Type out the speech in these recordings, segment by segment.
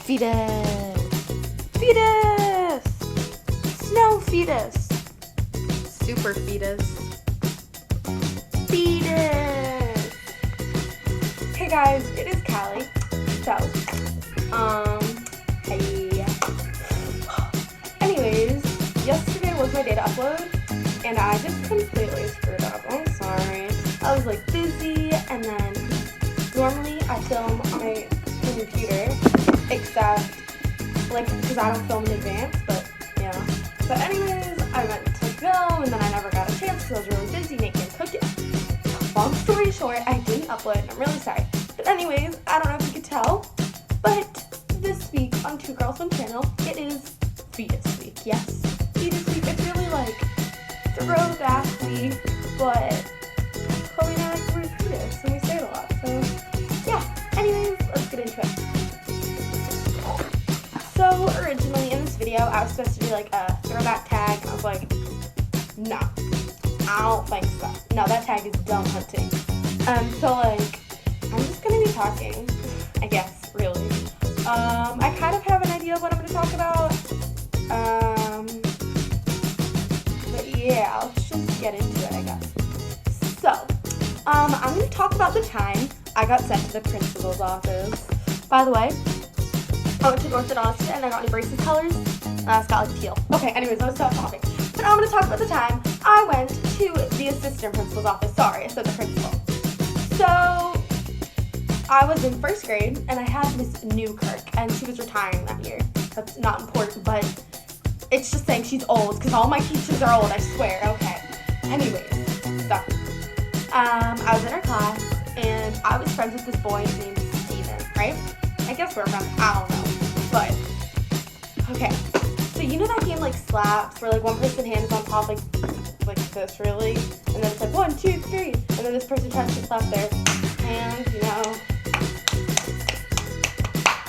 Fetus! Fetus! Snow fetus! Super fetus! Fetus! Hey guys, it is Callie. So, hey. Anyways, yesterday was my day to upload, and I just completely screwed up. I'm sorry. I was like busy, and then normally I film on my computer, except like because I don't film in advance, but yeah. But anyways, I went to film, and then I never got a chance because I was really busy making cookies. Long story short, I didn't upload, and I'm really sorry. But anyways, I don't know if you could tell, but this week on Two Girls One Channel, it is Fetus Week. Yes, Fetus Week. It's really like throwback week, but Chloe and I like the word fetus, and we say it a lot. So yeah. Anyways, let's get into it. So originally in this video, I was supposed to do like a throwback tag, and I was like, no, I don't think so. No, that tag is dumb hunting. So like, I'm just gonna be talking, I guess, really. I kind of have an idea of what I'm gonna talk about. But yeah, let's just get into it, I guess. So, I'm gonna talk about the time I got sent to the principal's office. By the way, I went to orthodontist and I got new braces colors. It's got like teal. Okay, anyways, I was off topic. But I'm gonna talk about the time I went to the assistant principal's office. Sorry, I said the principal. So, I was in first grade and I had Miss Newkirk, and she was retiring that year. That's not important, but it's just saying she's old because all my teachers are old, I swear. Okay. Anyways, so I was in her class and I was friends with this boy named Steven, right? I guess we're friends. I don't know. But okay. So you know that game like Slaps, where like one person's hand is on top like this really, and then it's like 1, 2, 3, and then this person tries to slap their hand, you know.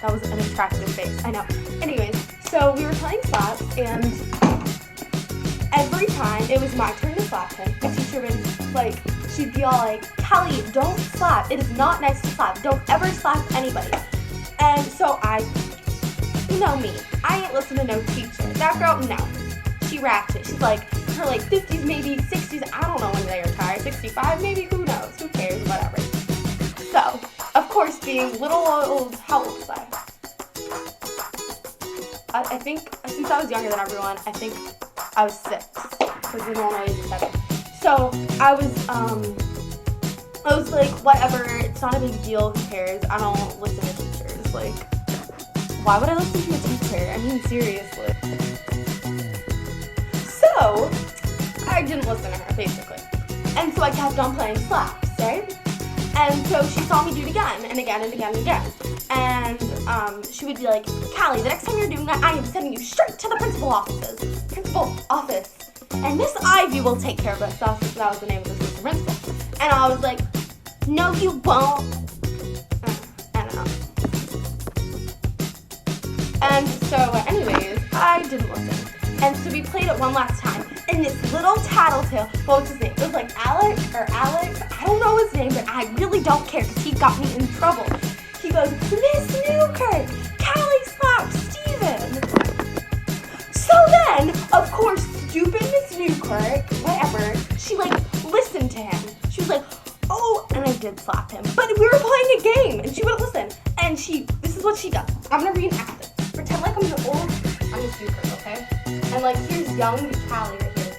That was an attractive face, I know. Anyways, so we were playing Slaps, and every time it was my turn to slap him, the teacher would like, she'd be all like, Callie, don't slap. It is not nice to slap. Don't ever slap anybody. And so you know me, I ain't listen to no teacher. That girl, no. She ratchet. She's like, her like 50s, maybe 60s. I don't know when they retire. 65, maybe. Who knows? Who cares? Whatever. So, of course, being little old, how old was I? I think, since I was younger than everyone, I think I was 6. Because the normal age is 7. So, I was like, whatever. It's not a big deal. Who cares? I don't listen to teachers. Like, why would I listen to a teacher? I mean, seriously. So, I didn't listen to her, basically. And so I kept on playing Slaps, right? And so she saw me do it again, and again, and again, and again. And she would be like, Callie, the next time you're doing that, I am sending you straight to the principal office. And Miss Ivy will take care of us. That was the name of the assistant principal. And I was like, no, you won't. I don't know. And so, anyways, I didn't listen. And so we played it one last time. And this little tattletale, what was his name? It was like Alex. I don't know his name, but I really don't care because he got me in trouble. He goes, Miss Newkirk, Callie slapped Steven. So then, of course, stupid Miss Newkirk, whatever, she like listened to him. She was like, oh, and I did slap him. But we were playing a game, and she wouldn't listen. And this is what she does. I'm going to reenact it. Pretend like I'm Miss Newkirk, okay? And like, here's young Callie right here.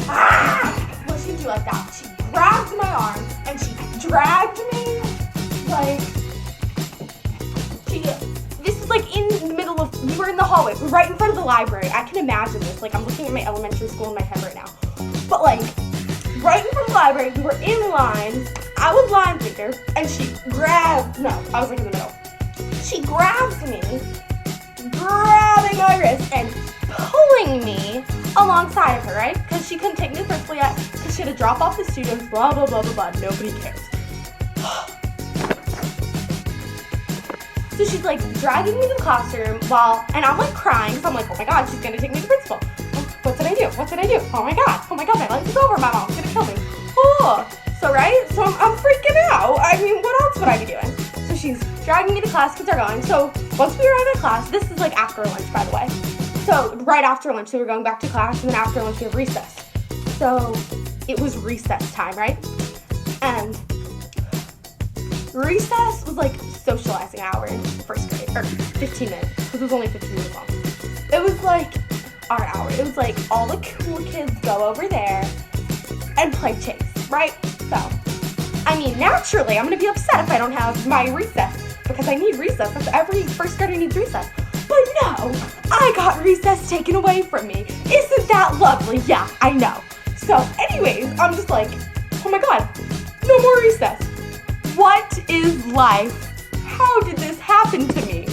Ah! What she'd do like that. She grabbed my arm, and she dragged me, like, this is like in the middle of, we were in the hallway, we're right in front of the library. I can imagine this, like I'm looking at my elementary school in my head right now. But like, right in front of the library, we were in line, I was line thinker, and she grabbed, no, I was like in the middle. She grabs me, grabbing my wrist, and pulling me alongside of her, right? Because she couldn't take me to the principal yet, because she had to drop off the students, blah, blah, blah, blah, blah, nobody cares. So she's like dragging me to the classroom and I'm like crying, so I'm like, oh my god, she's gonna take me to the principal. What did I do? Oh my god, my life is over, my mom's gonna kill me. Oh, so right? So I'm freaking out. I mean, what else would I be doing? So she's dragging me to class, kids are going. So once we arrive at class, this is like after lunch, by the way. So right after lunch, so we're going back to class, and then after lunch we have recess. So it was recess time, right? And recess was like socializing hour in first grade, or 15 minutes, because it was only 15 minutes long. It was like our hour. It was like all the cool kids go over there and play chase, right? So, I mean, naturally, I'm gonna be upset if I don't have my recess, because I need recess. That's every first grader needs recess. But no, I got recess taken away from me. Isn't that lovely? Yeah, I know. So anyways, I'm just like, oh my god, no more recess. What is life? How did this happen to me?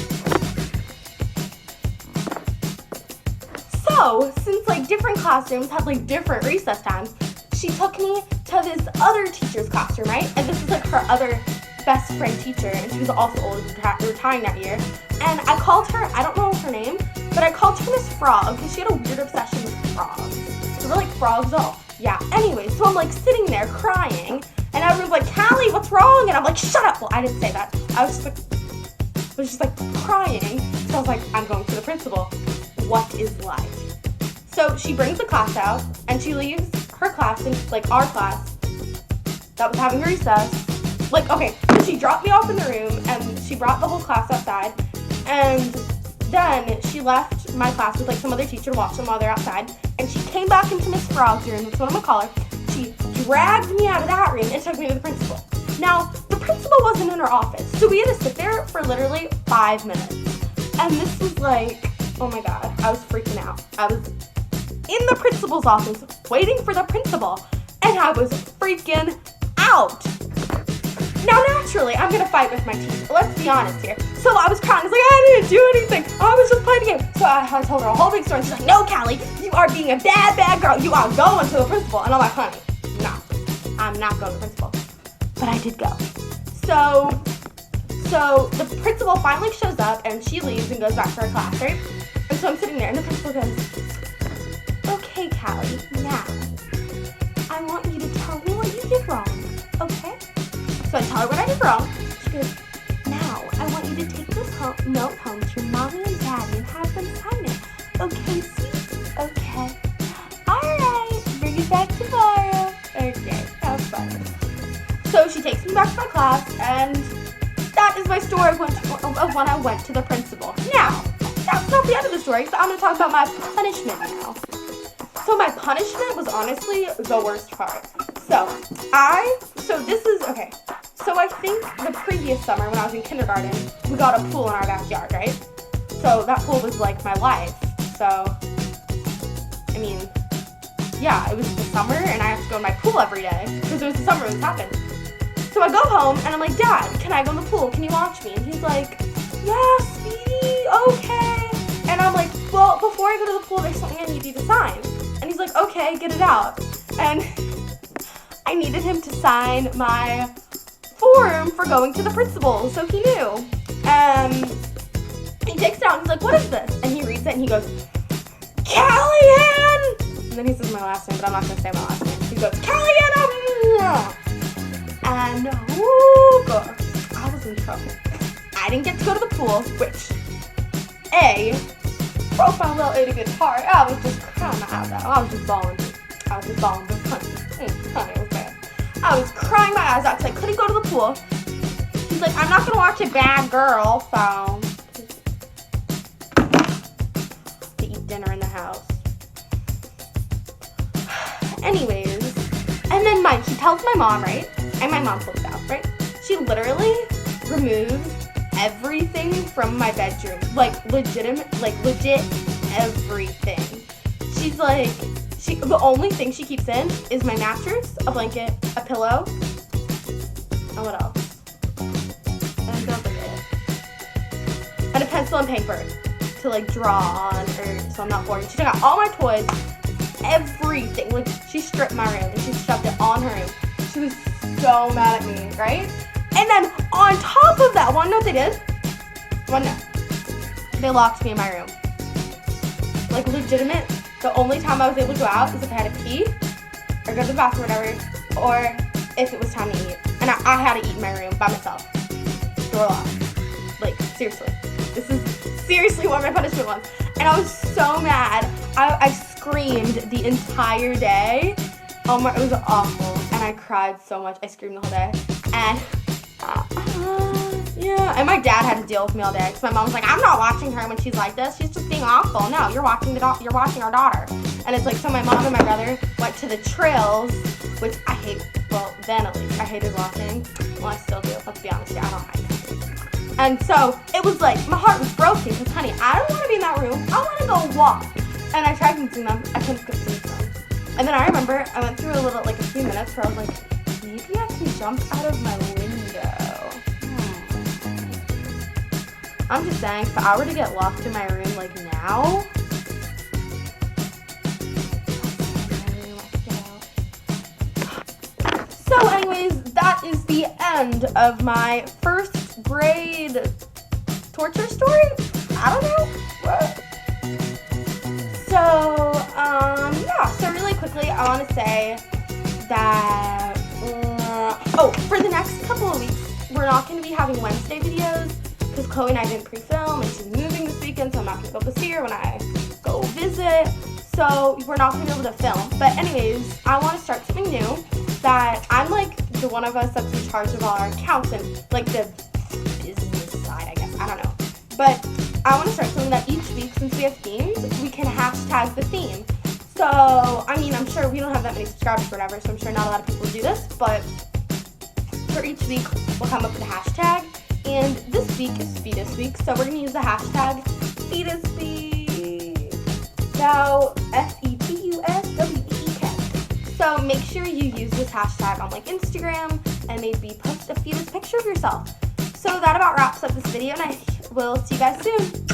So, since like different classrooms had like different recess times, she took me to this other teacher's classroom, right? And this is like her other best friend teacher, and she was also old, retiring that year. And I called her, I don't know her name, but I called her Miss Frog because she had a weird obsession with frogs. So we're like, frogs all. Yeah, anyway, so I'm like sitting there crying, and everyone's like, Callie, what's wrong? And I'm like, shut up. Well, I didn't say that. I was just like crying. So I was like, I'm going to the principal. What is life? So she brings the class out, and she leaves her class, in like our class, that was having recess. Like, okay, so she dropped me off in the room, and she brought the whole class outside, and then she left my class with like some other teacher to watch them while they're outside, and she came back into Miss Frog's room, that's what I'm gonna call her. She dragged me out of that room and took me to the principal. Now, the principal wasn't in her office, so we had to sit there for literally 5 minutes. And this was like, oh my god, I was freaking out. I was in the principal's office waiting for the principal, and I was freaking out. Now, naturally, I'm gonna fight with my teacher. Let's be honest here. So I was crying. I was like, I didn't do anything. I was just playing a game. So I told her a whole big story. She's like, no, Callie, you are being a bad, bad girl. You are going to the principal. And I'm like, honey, no, I'm not going to the principal. But I did go. So the principal finally shows up, and she leaves and goes back to her class, right? And so I'm sitting there, and the principal goes, okay, Callie, now I want you to tell me what you did wrong, okay? So I tell her what I did wrong. She goes, now I want you to take this note home to your mommy and daddy and have them sign it. Okay, sweet? Okay. Alright, bring it back tomorrow. Okay, have fun. So she takes me back to my class, and that is my story of when I went to the principal. Now, that's not the end of the story, so I'm going to talk about my punishment now. So my punishment was honestly the worst part. So I think the previous summer when I was in kindergarten, we got a pool in our backyard, right? So that pool was like my life. So, I mean, yeah, it was the summer, and I have to go in my pool every day because it was the summer when this happened. So I go home, and I'm like, Dad, can I go in the pool? Can you watch me? And he's like, yeah, sweetie, okay. And I'm like, well, before I go to the pool, there's something I need you to sign. And he's like, okay, get it out. And I needed him to sign my form for going to the principal, so he knew. He takes it out, and he's like, what is this? And he reads it, and he goes, Callie-Ann! And then he says my last name, but I'm not going to say my last name. He goes, Callie-Ann! And, whoo, girl, I was in trouble. I didn't get to go to the pool, which, broke my little itty bitty heart. I was just crying my eyes out. I was just bawling, but honey, it was bad. I was crying my eyes out because I couldn't go to the pool. He's like, I'm not going to watch a bad girl, so to eat dinner in the house. Anyways, and then he tells my mom, right? And my mom flips out, right? She literally removes everything from my bedroom. Legit everything. She's like, the only thing she keeps in is my mattress, a blanket, a pillow, and what else? And don't forget it. And a pencil and paper to draw on, or so I'm not bored. She took out all my toys, everything. She stripped my room and she shoved it on her room. She was so mad at me, right? And then on top of that, wanna know what they did? They locked me in my room. Legitimate. The only time I was able to go out is if I had to pee, or go to the bathroom, or whatever, or if it was time to eat. And I had to eat in my room by myself. Door locked. Like, seriously. This is seriously what my punishment was. And I was so mad. I screamed the entire day. Oh my, it was awful. And I cried so much. I screamed the whole day. And, yeah. And my dad had to deal with me all day. Because my mom was like, I'm not watching her when she's like this. She's just being awful. No, you're watching our daughter. And it's like, so my mom and my brother went to the trails, which I hate. Well, then at least. I hated watching. Well, I still do. Let's be honest here. I don't mind. And so it was like, my heart was broken because, honey, I don't want to be in that room. I want to go walk. And I tried convincing them. I couldn't convince them. And then I remember I went through a few minutes where I was like, maybe I can jump out of my window. I'm just saying, if I were to get locked in my room like now, so anyways, that is the end of my first grade torture story? I don't know. What? So, yeah, so really quickly, I want to say that, for the next couple of weeks, we're not going to be having Wednesday videos, because Chloe and I didn't pre-film, and she's moving this weekend, so I'm not going to be able to see her when I go visit, so we're not going to be able to film. But anyways, I want to start something new, that I'm like the one of us that's in charge of all our accounts and like the business side, I guess. I don't know. But I want to start something that each week, since we have themes, we can hashtag the theme. So, I mean, I'm sure we don't have that many subscribers or whatever, so I'm sure not a lot of people do this, but for each week, we'll come up with a hashtag. And this week is Fetus Week, so we're going to use the hashtag Fetus Week. Now, FETUSWEEK. So make sure you use this hashtag on like Instagram and maybe post a fetus picture of yourself. So that about wraps up this video, and I will see you guys soon.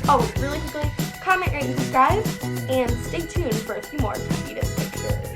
Oh, really quickly, comment, rate, and subscribe, and stay tuned for a few more fetus pictures.